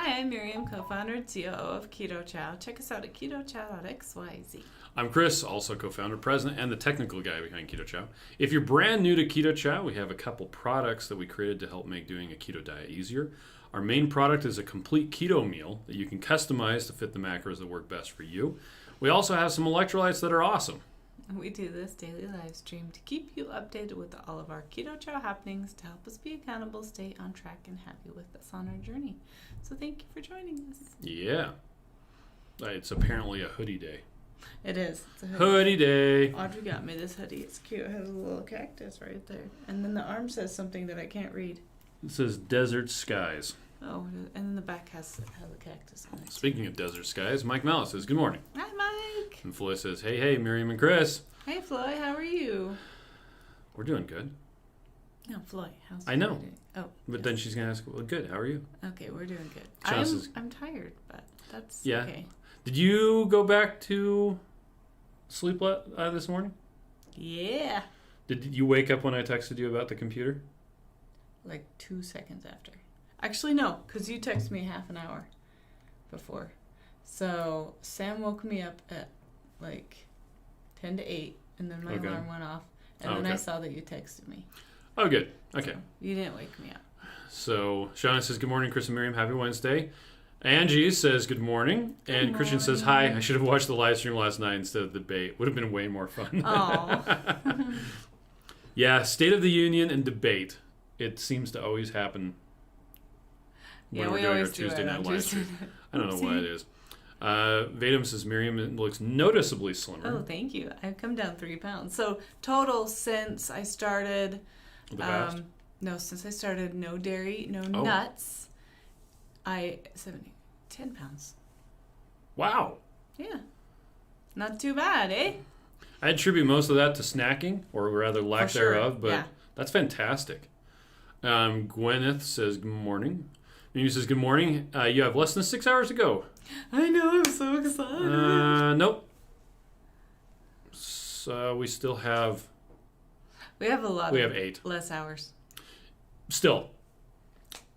Hi, I'm Miriam, co-founder and COO of Keto Chow. Check us out at ketochow.xyz. I'm Chris, also co-founder, president, and the technical guy behind Keto Chow. If you're brand new to Keto Chow, we have a couple products that we created to help make doing a keto diet easier. Our main product is a complete keto meal that you can customize to fit the macros that work best for you. We also have some electrolytes that are awesome. We do this daily live stream to keep you updated with all of our Keto Chow happenings to help us be accountable, stay on track, and happy with us on our journey. So thank you for joining us. Yeah. It's apparently a hoodie day. It is. It's a Hoodie day. Audrey got me this hoodie. It's cute. It has a little cactus right there. And then the arm says something that I can't read. It says Desert Skies. Oh, and then the back has a cactus on it. Speaking of desert skies, Mike Malice says, good morning. Hi, Mike. And Floyd says, hey, Miriam and Chris. Hey, Floyd. How are you? We're doing good. No, Floyd. How's I know. doing? Oh. But yes. then she's going to ask, well, good, how are you? Okay, we're doing good. I'm tired, but that's okay. Did you go back to sleep this morning? Yeah. Did you wake up when I texted you about the computer? Like 2 seconds after. Actually, no, because you texted me half an hour before. So Sam woke me up at like 10 to 8, and then my alarm went off, and then I saw that you texted me. Oh, good. Okay. So you didn't wake me up. So Shauna says, good morning, Chris and Miriam. Happy Wednesday. Angie says, good morning. And Christian says, hi. I should have watched the live stream last night instead of the debate. Would have been way more fun. Oh. Yeah, State of the Union and debate. It seems to always happen when we're doing our Tuesday night live stream. I don't know why it is. Vadum says, Miriam looks noticeably slimmer. Oh, thank you. I've come down 3 pounds. So total since I started... since I started no dairy, no nuts, 10 pounds. Wow. Yeah. Not too bad, eh? I attribute most of that to snacking, or rather lack thereof, but that's fantastic. Gwyneth says, good morning. Mimi says, good morning. You have less than 6 hours to go. I know, I'm so excited. Nope. So we still have... We have 8. Less hours. Still,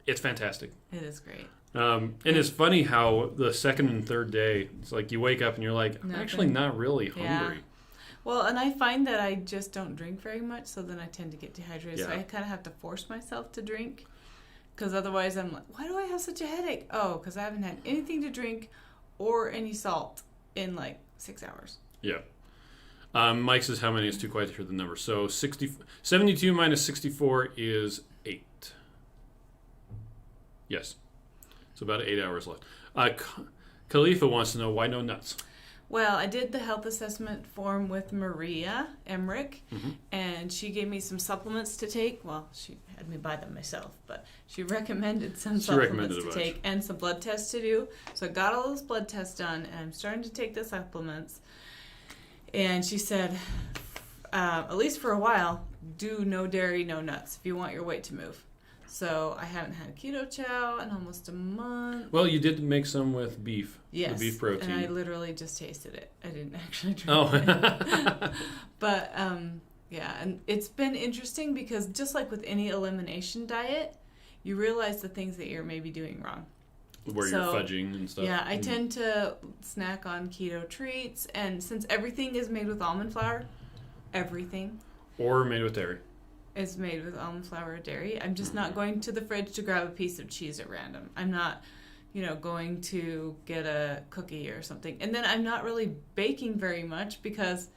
it's fantastic. It is great. And it's funny how the second and third day, it's like you wake up and you're like, I'm actually not really hungry. Yeah. Well, and I find that I just don't drink very much, so then I tend to get dehydrated. Yeah. So I kind of have to force myself to drink, because otherwise I'm like, why do I have such a headache? Oh, because I haven't had anything to drink or any salt in like 6 hours. Yeah. Mike says, how many is too quiet to hear the number? So 72 minus 64 is 8. Yes. So about 8 hours left. Khalifa wants to know, why no nuts? Well, I did the health assessment form with Maria Emmerich, and she gave me some supplements to take. Well, she had me buy them myself, but she recommended some supplements to take and some blood tests to do. So I got all those blood tests done, and I'm starting to take the supplements. And she said, at least for a while, do no dairy, no nuts if you want your weight to move. So I haven't had Keto Chow in almost a month. Well, you did make some with beef. Yes. The beef protein. And I literally just tasted it. I didn't actually drink it. But, and it's been interesting because just like with any elimination diet, you realize the things that you're maybe doing wrong. Where you're fudging and stuff. Yeah, I tend to snack on keto treats, and since everything is made with almond flour, everything. Or made with dairy. Is made with almond flour or dairy. I'm just not going to the fridge to grab a piece of cheese at random. I'm not, going to get a cookie or something. And then I'm not really baking very much because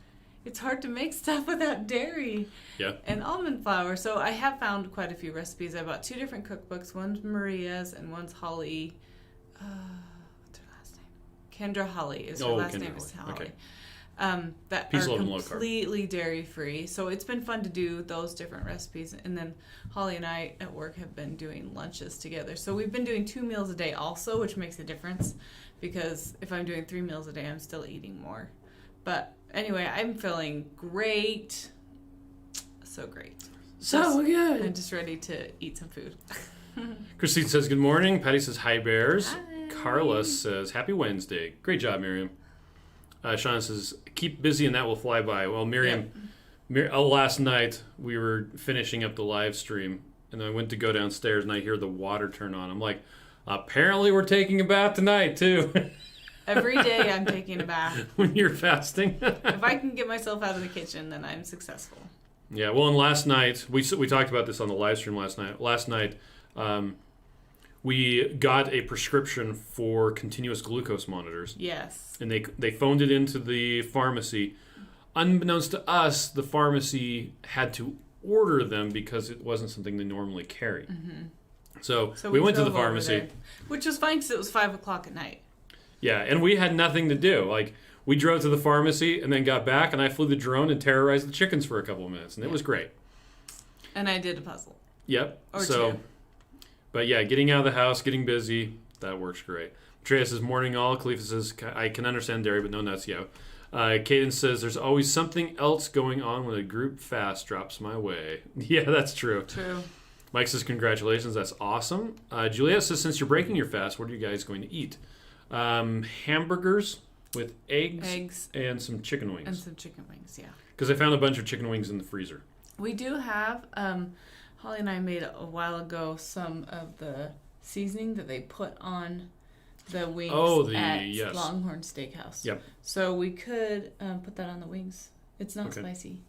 it's hard to make stuff without dairy and almond flour. So I have found quite a few recipes. I bought 2 different cookbooks. One's Maria's and one's Holly. What's her last name? Kendra Holly is her last name. Is Holly. Okay. That are completely dairy-free. So it's been fun to do those different recipes. And then Holly and I at work have been doing lunches together. So we've been doing 2 meals a day also, which makes a difference because if I'm doing 3 meals a day, I'm still eating more. But anyway, I'm feeling great. So great. So good. I'm just ready to eat some food. Christine says, good morning. Patty says, hi, Bears. Hi. Carla says, happy Wednesday. Great job, Miriam. Shauna says, keep busy and that will fly by. Well, Miriam, last night we were finishing up the live stream, and I went to go downstairs, and I hear the water turn on. I'm like, Apparently, we're taking a bath tonight, too. Every day I'm taking a bath. When you're fasting. If I can get myself out of the kitchen, then I'm successful. Yeah, well, and last night, we talked about this on the live stream last night. Last night, we got a prescription for continuous glucose monitors. Yes. And they phoned it into the pharmacy. Unbeknownst to us, the pharmacy had to order them because it wasn't something they normally carry. Mm-hmm. So we went to the pharmacy. There, which was fine because it was 5 o'clock at night. Yeah, and we had nothing to do. Like, we drove to the pharmacy and then got back, and I flew the drone and terrorized the chickens for a couple of minutes, and it was great. And I did a puzzle. Yep. Or two. But yeah, getting out of the house, getting busy, that works great. Treya says, morning all. Khalifa says, I can understand dairy, but no nuts, yo. Caden says, there's always something else going on when a group fast drops my way. Yeah, that's true. True. Mike says, congratulations, that's awesome. Juliet says, since you're breaking your fast, what are you guys going to eat? Hamburgers with eggs and some chicken wings. And some chicken wings, yeah. Because I found a bunch of chicken wings in the freezer. We do have, Holly and I made a while ago some of the seasoning that they put on the wings at Longhorn Steakhouse. Yep. So we could put that on the wings. It's not spicy.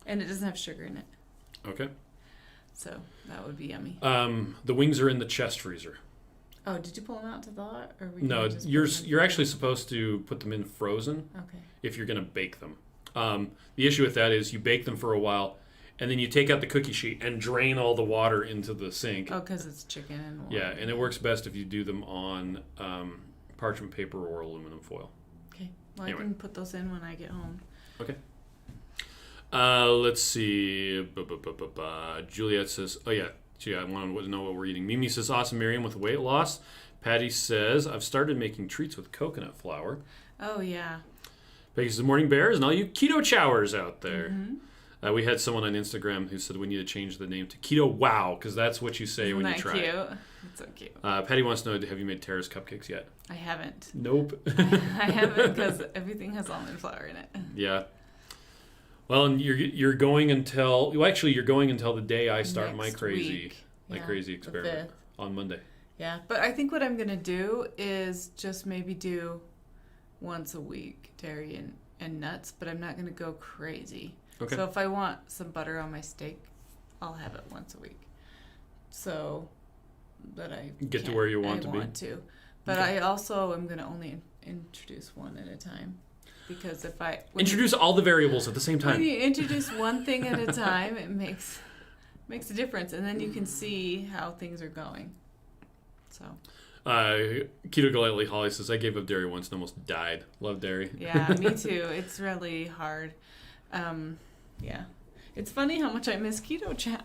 And it doesn't have sugar in it. Okay. So that would be yummy. The wings are in the chest freezer. Oh, did you pull them out to thaw? Or no, you're actually supposed to put them in frozen. Okay. If you're going to bake them. The issue with that is you bake them for a while, and then you take out the cookie sheet and drain all the water into the sink. Oh, because it's chicken and water. Yeah, and it works best if you do them on parchment paper or aluminum foil. Okay. Well, anyway. I can put those in when I get home. Okay. Let's see. Juliet says, oh, yeah. Gee, I want to know what we're eating. Mimi says, awesome, Miriam, with weight loss. Patty says, I've started making treats with coconut flour. Oh, yeah. Peggy says, morning bears and all you Keto Chowers out there. Mm-hmm. We had someone on Instagram who said we need to change the name to Keto Wow, because that's what you say when you try it. Isn't that cute? It's so cute. Patty wants to know, have you made Tara's cupcakes yet? I haven't. Nope. I haven't because everything has almond flour in it. Yeah. Well, and you're going until the day I start my crazy experiment on Monday. Yeah, but I think what I'm gonna do is just maybe do once a week dairy and nuts, but I'm not gonna go crazy. Okay. So if I want some butter on my steak, I'll have it once a week. So that I get to where you want to be. But I also am gonna only introduce one at a time. Because if I introduce all the variables at the same time. When you introduce one thing at a time, it makes a difference, and then you can see how things are going. So. Keto Golightly Holly says, I gave up dairy once and almost died. Love dairy. Yeah, me too. It's really hard. Yeah. It's funny how much I miss Keto Chow.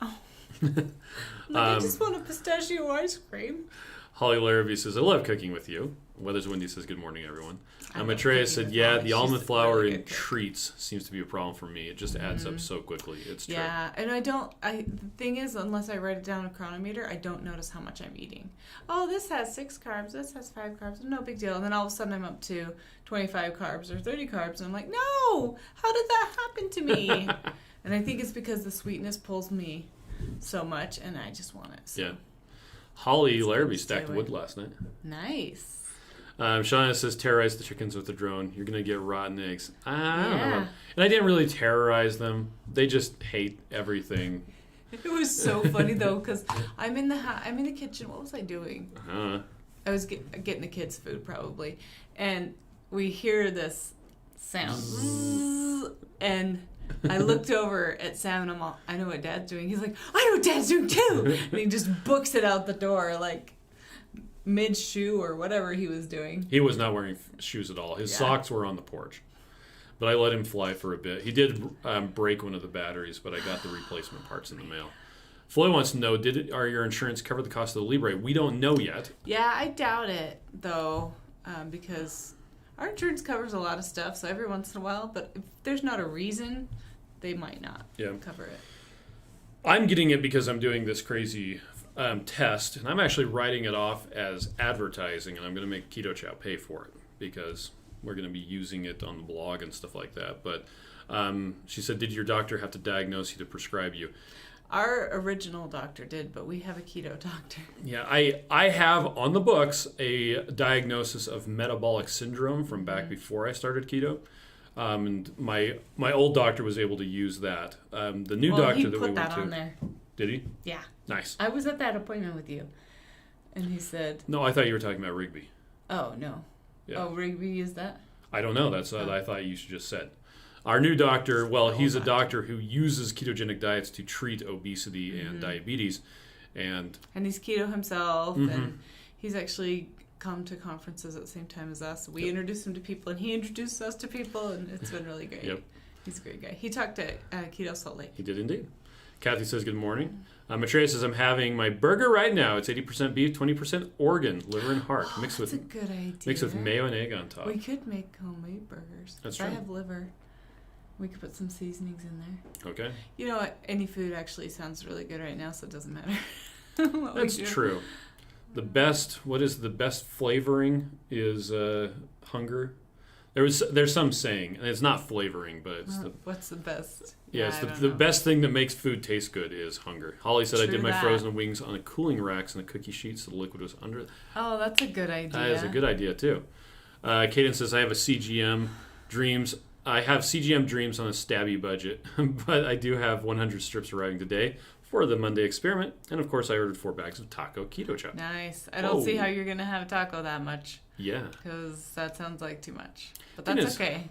I just want a pistachio ice cream. Holly Larrabee says, I love cooking with you. Weathers Windy says, good morning, everyone. Maitreya said, yeah, the almond flour really in treats seems to be a problem for me. It just adds up so quickly. It's true. Yeah, and the thing is, unless I write it down on a chronometer, I don't notice how much I'm eating. Oh, this has 6 carbs, this has 5 carbs, no big deal. And then all of a sudden I'm up to 25 carbs or 30 carbs, and I'm like, no, how did that happen to me? And I think it's because the sweetness pulls me so much, and I just want it. So. Yeah. Holly Larrabee stacked wood last night. Nice. Shauna says, terrorize the chickens with the drone. You're going to get rotten eggs. I don't know. And I didn't really terrorize them. They just hate everything. It was so funny, though, because I'm in the kitchen. What was I doing? I was getting the kids food, probably. And we hear this sound. And I looked over at Sam, and I'm all, I know what Dad's doing. He's like, I know what Dad's doing, too. And he just books it out the door, like, mid-shoe or whatever he was doing. He was not wearing shoes at all. His socks were on the porch. But I let him fly for a bit. He did break one of the batteries, but I got the replacement parts in the mail. Floyd wants to know, are your insurance cover the cost of the Libre? We don't know yet. Yeah, I doubt it, though, because our insurance covers a lot of stuff, so every once in a while, but if there's not a reason, they might not cover it. I'm getting it because I'm doing this crazy test, and I'm actually writing it off as advertising, and I'm going to make Keto Chow pay for it because we're going to be using it on the blog and stuff like that. But she said, did your doctor have to diagnose you to prescribe you? Our original doctor did, but we have a keto doctor. Yeah, I have on the books a diagnosis of metabolic syndrome from back before I started keto. And my old doctor was able to use that. The new doctor that we went to. He put that on there. Did he? Yeah. Nice. I was at that appointment with you, and he said... No, I thought you were talking about Rigby. Oh, no. Yeah. Oh, Rigby used that? I don't know. That's what I thought you just said. Our new doctor, he's a doctor who uses ketogenic diets to treat obesity and diabetes. And he's keto himself, and he's actually come to conferences at the same time as us. We introduced him to people, and he introduced us to people, and it's been really great. Yep. He's a great guy. He talked at Keto Salt Lake. He did indeed. Kathy says, good morning. Maitreya says, I'm having my burger right now. It's 80% beef, 20% organ, liver, and heart. Mixed with, that's a good idea. Mixed with mayo and egg on top. We could make homemade burgers. That's true. I have liver. We could put some seasonings in there. Okay. You know what? Any food actually sounds really good right now, so it doesn't matter. That's true. What is the best flavoring is hunger. There's some saying, and it's not flavoring, but it's what's the best? Yeah, it's the best thing that makes food taste good is hunger. Holly said, I did my frozen wings on the cooling racks and the cookie sheets so the liquid was under. Oh, that's a good idea. That is a good idea, too. Kaden says, I have CGM dreams on a stabby budget, but I do have 100 strips arriving today for the Monday experiment. And, of course, I ordered 4 bags of taco keto chow. Nice. I don't see how you're going to have taco that much. Yeah. Because that sounds like too much. But that's okay.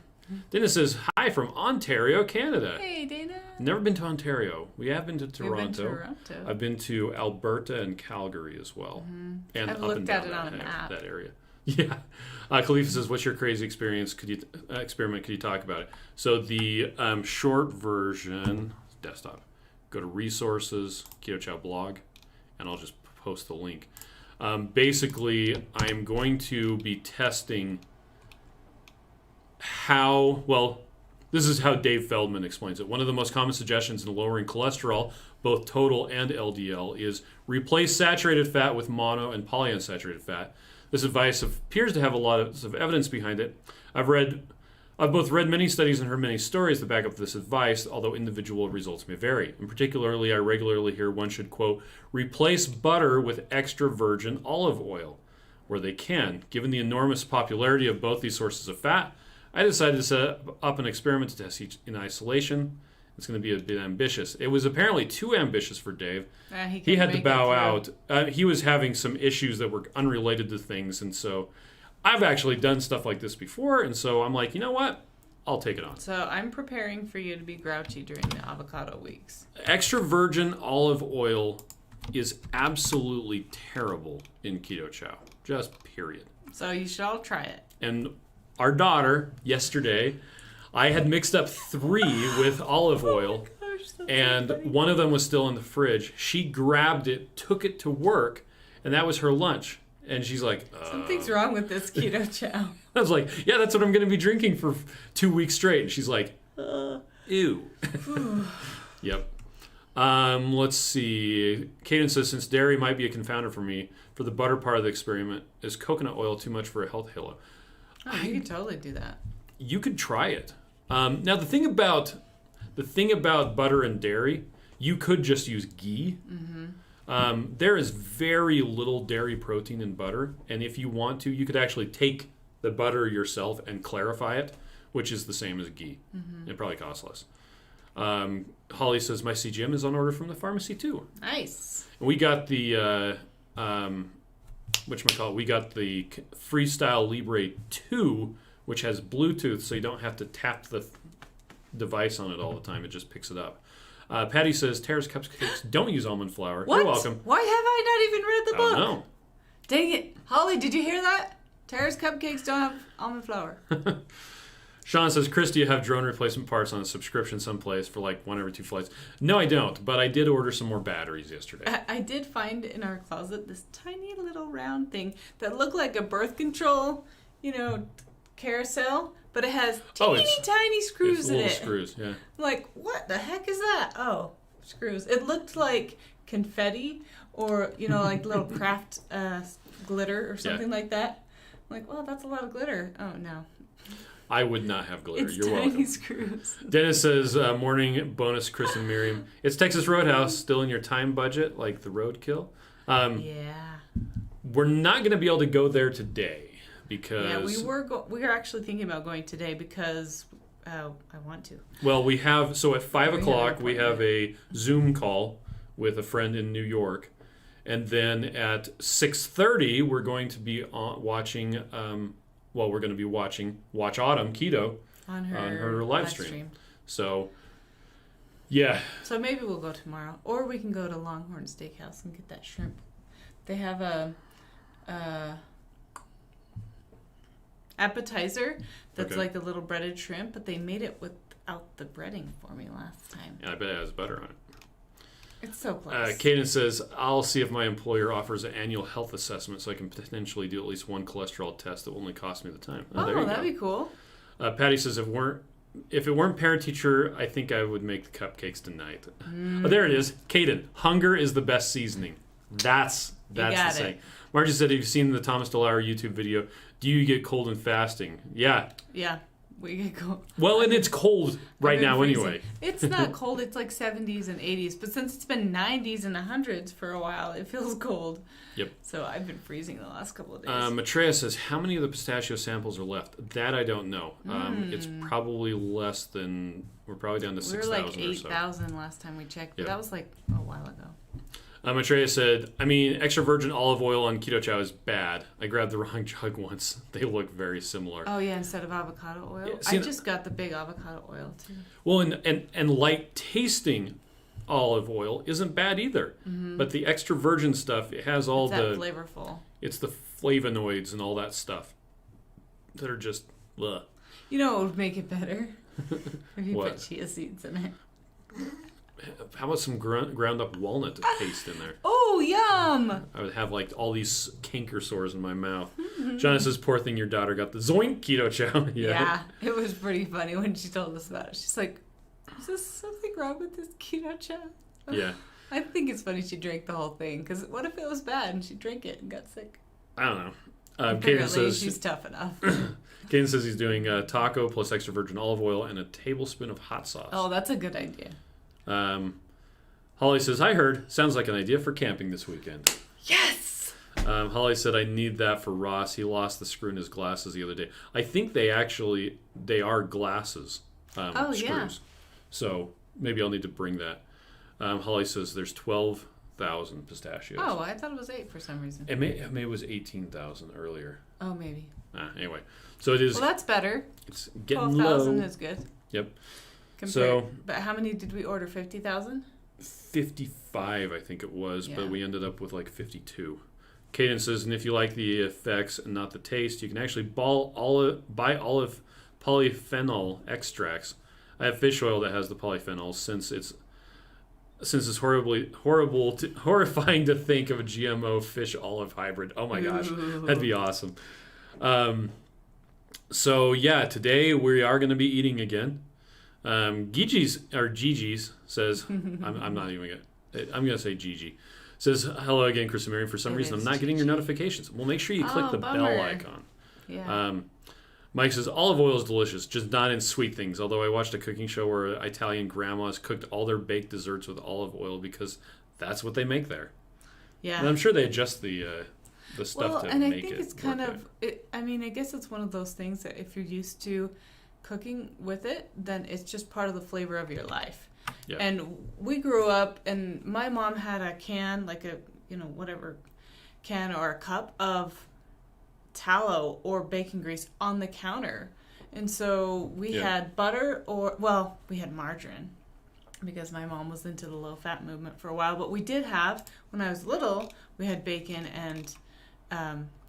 Dana says, hi from Ontario, Canada. Hey, Dana. Never been to Ontario. We have been to Toronto. We've been to Toronto. I've been to Alberta and Calgary as well. And I've up looked and at down it on a map. That area. Yeah. Khalifa says, what's your crazy experience? Experiment? Could you talk about it? So the short version, desktop, go to resources, Keto Chow blog, and I'll just post the link. Basically, I'm going to be testing this is how Dave Feldman explains it. One of the most common suggestions in lowering cholesterol, both total and LDL, is replace saturated fat with mono and polyunsaturated fat. This advice appears to have a lot of evidence behind it. I've both read many studies and heard many stories that back up this advice, although individual results may vary. And particularly, I regularly hear one should, quote, replace butter with extra virgin olive oil, where they can. Given the enormous popularity of both these sources of fat, I decided to set up an experiment to test each in isolation. It's going to be a bit ambitious. It was apparently too ambitious for Dave. He had to bow out. He was having some issues that were unrelated to things, and so I've actually done stuff like this before, and so I'm like, you know what? I'll take it on. So I'm preparing for you to be grouchy during the avocado weeks. Extra virgin olive oil is absolutely terrible in Keto Chow. Just period. So you should all try it. And our daughter, yesterday, I had mixed up 3 with olive oil, and one of them was still in the fridge. She grabbed it, took it to work, and that was her lunch. And she's like, something's wrong with this Keto Chow. I was like, yeah, that's what I'm going to be drinking for 2 weeks straight. And she's like, ew. Yep. Let's see. Caden says, since dairy might be a confounder for me, for the butter part of the experiment, is coconut oil too much for a health halo? Oh, you could totally do that. You could try it. Now, the thing about butter and dairy, you could just use ghee. Mm-hmm. There is very little dairy protein in butter, and if you want to, you could actually take the butter yourself and clarify it, which is the same as ghee. Mm-hmm. It probably costs less. Holly says, my CGM is on order from the pharmacy, too. Nice. And we got the... we got the Freestyle Libre 2, which has Bluetooth, so you don't have to tap the device on it all the time. It just picks it up. Patty says, Tara's Cupcakes don't use almond flour. What? You're welcome. Why have I not even read the book? I don't know. Dang it. Holly, did you hear that? Tara's Cupcakes don't have almond flour. Sean says, Chris, do you have drone replacement parts on a subscription someplace for like 1 every 2 flights? No, I don't, but I did order some more batteries yesterday. I did find in our closet this tiny little round thing that looked like a birth control, carousel, but it has tiny screws in it. Screws, yeah. I'm like, what the heck is that? Oh, screws. It looked like confetti or, like little craft glitter or something like that. I'm like, well, that's a lot of glitter. Oh, no. I would not have glitter. It's You're tiny welcome. screws. Dennis says, morning bonus, Chris and Miriam. It's Texas Roadhouse, still in your time budget, like the roadkill. Yeah. We're not going to be able to go there today because... Yeah, we were actually thinking about going today because I want to. Well, we have... So at 5 o'clock, we have appointment. a Zoom call with a friend in New York. And then at 6:30, we're going to be watching... we're going to be watching Watch Autumn Keto on her live stream. So, yeah. So maybe we'll go tomorrow. Or we can go to Longhorn Steakhouse and get that shrimp. They have a appetizer that's like a little breaded shrimp, but they made it without the breading for me last time. Yeah, I bet it has butter on it. It's so close. Kaden says, I'll see if my employer offers an annual health assessment so I can potentially do at least one cholesterol test that will only cost me the time. That'd be cool. Patty says, if it weren't parent-teacher, I think I would make the cupcakes tonight. Oh, there it is. Kaden, hunger is the best seasoning. That's the saying. Margie said, have you seen the Thomas DeLauer YouTube video? Do you get cold and fasting? Yeah. Yeah. We get cold. Well, and it's cold right now anyway. It's not cold. It's like 70s and 80s. But since it's been 90s and 100s for a while, it feels cold. Yep. So I've been freezing the last couple of days. Matreya says, how many of the pistachio samples are left? That I don't know. It's probably less than... We're probably down to 6,000 or so. We were like 8,000 last time we checked. But that was like a while ago. Matreya said, extra virgin olive oil on Keto Chow is bad. I grabbed the wrong jug once. They look very similar. Oh, yeah, instead of avocado oil? Yeah, I just got the big avocado oil, too. Well, and light tasting olive oil isn't bad either. Mm-hmm. But the extra virgin stuff, it has all the... flavorful. It's the flavonoids and all that stuff that are just... Ugh. You know what would make it better? If you put chia seeds in it. How about some ground up walnut paste in there? Oh, yum! I would have like all these canker sores in my mouth. Johnny says, poor thing, your daughter got the zoink Keto Chow. Yeah, it was pretty funny when she told us about it. She's like, is there something wrong with this Keto Chow? Yeah. I think it's funny she drank the whole thing, because what if it was bad and she drank it and got sick? I don't know. Apparently, says, she's tough enough. Kaden says he's doing a taco plus extra virgin olive oil and a tablespoon of hot sauce. Oh, that's a good idea. Holly says, I heard. Sounds like an idea for camping this weekend. Yes! Holly said, I need that for Ross. He lost the screw in his glasses the other day. I think they are glasses screws. Yeah. So maybe I'll need to bring that. Holly says there's 12,000 pistachios. Oh, I thought it was 8 for some reason. It was 18,000 earlier. Oh, maybe. Anyway, so it is. Well, that's better. It's getting 12,000 low. is good. Yep. But how many did we order? 50,000? 55, I think it was, but we ended up with like 52. Kaden says, and if you like the effects and not the taste, you can actually buy olive polyphenol extracts. I have fish oil that has the polyphenols since it's horrifying to think of a GMO fish olive hybrid. Oh my gosh, that'd be awesome. So yeah, today we are going to be eating again. Gigi's says, I'm not even I'm going to say Gigi. Says, hello again, Chris and Miriam. For some reason, I'm not getting your notifications. Well, make sure you click the bell icon. Yeah. Mike says, olive oil is delicious, just not in sweet things. Although I watched a cooking show where Italian grandmas cooked all their baked desserts with olive oil because that's what they make there. Yeah. And I'm sure they adjust the stuff to make it. And I think it's kind of, I guess it's one of those things that if you're used to cooking with it, then it's just part of the flavor of your life. Yeah. And we grew up, and my mom had a can, like a, whatever can or a cup of tallow or bacon grease on the counter. And so we had butter we had margarine because my mom was into the low-fat movement for a while. But we did have, when I was little, we had bacon and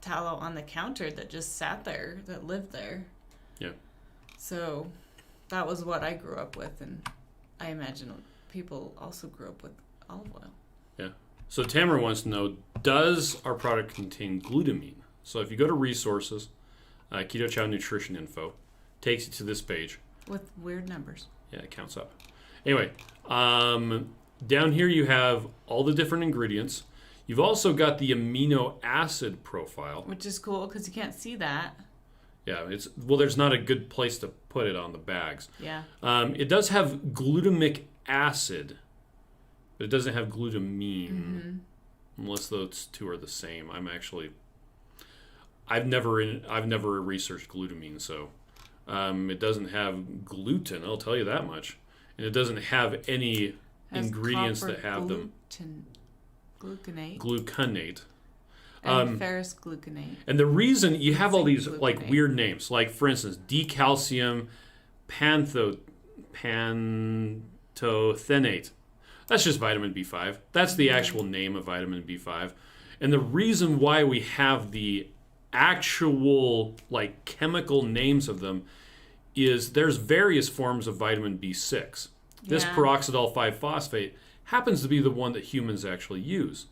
tallow on the counter that just sat there, that lived there. Yeah. So that was what I grew up with, and I imagine people also grew up with olive oil. Yeah. So Tamara wants to know, does our product contain glutamine? So if you go to resources, Keto Chow Nutrition Info, takes you to this page. With weird numbers. Yeah, it counts up. Anyway, down here you have all the different ingredients. You've also got the amino acid profile. Which is cool because you can't see that. Yeah, there's not a good place to put it on the bags. Yeah. It does have glutamic acid, but it doesn't have glutamine, unless those two are the same. I've never researched glutamine, so it doesn't have gluten. I'll tell you that much, and it doesn't have any ingredients that have them. Gluconate. And ferrous gluconate. And the reason you have all these gluconate. like weird names, like for instance, decalcium pantothenate. That's just vitamin B5. That's the actual name of vitamin B5. And the reason why we have the actual like chemical names of them is there's various forms of vitamin B6. This peroxidol 5-phosphate happens to be the one that humans actually use.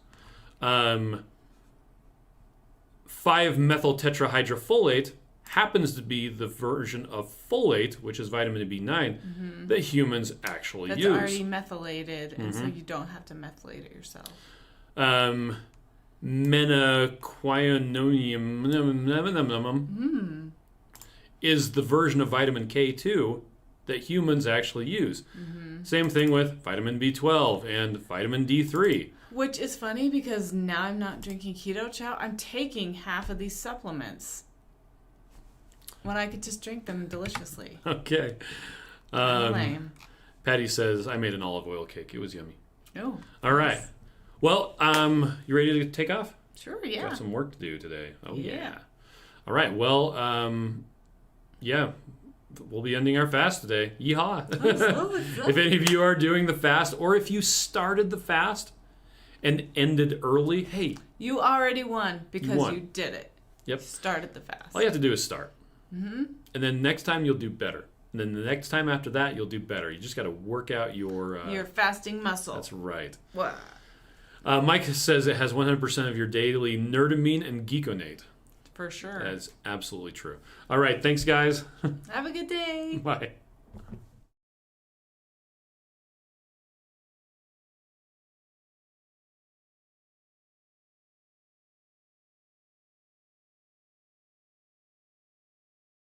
5-methyltetrahydrofolate happens to be the version of folate, which is vitamin B9, that humans actually use. That's already methylated, and so you don't have to methylate it yourself. Menaquinonium is the version of vitamin K2 that humans actually use. Same thing with vitamin B12 and vitamin D3. Which is funny because now I'm not drinking Keto Chow. I'm taking half of these supplements when I could just drink them deliciously. Okay. Lame. Patty says, I made an olive oil cake. It was yummy. Oh. All right. Well, you ready to take off? Sure, yeah. Got some work to do today. Oh, Yeah. All right. Well, we'll be ending our fast today. Yeehaw. If any of you are doing the fast, or if you started the fast and ended early, hey. You already won because you did it. Yep. You started the fast. All you have to do is start. And then next time you'll do better. And then the next time after that, you'll do better. You just got to work out your fasting muscle. That's right. Wow. Mike says it has 100% of your daily nerdamine and geekonate. For sure. That is absolutely true. All right. Thanks, guys. Have a good day. Bye.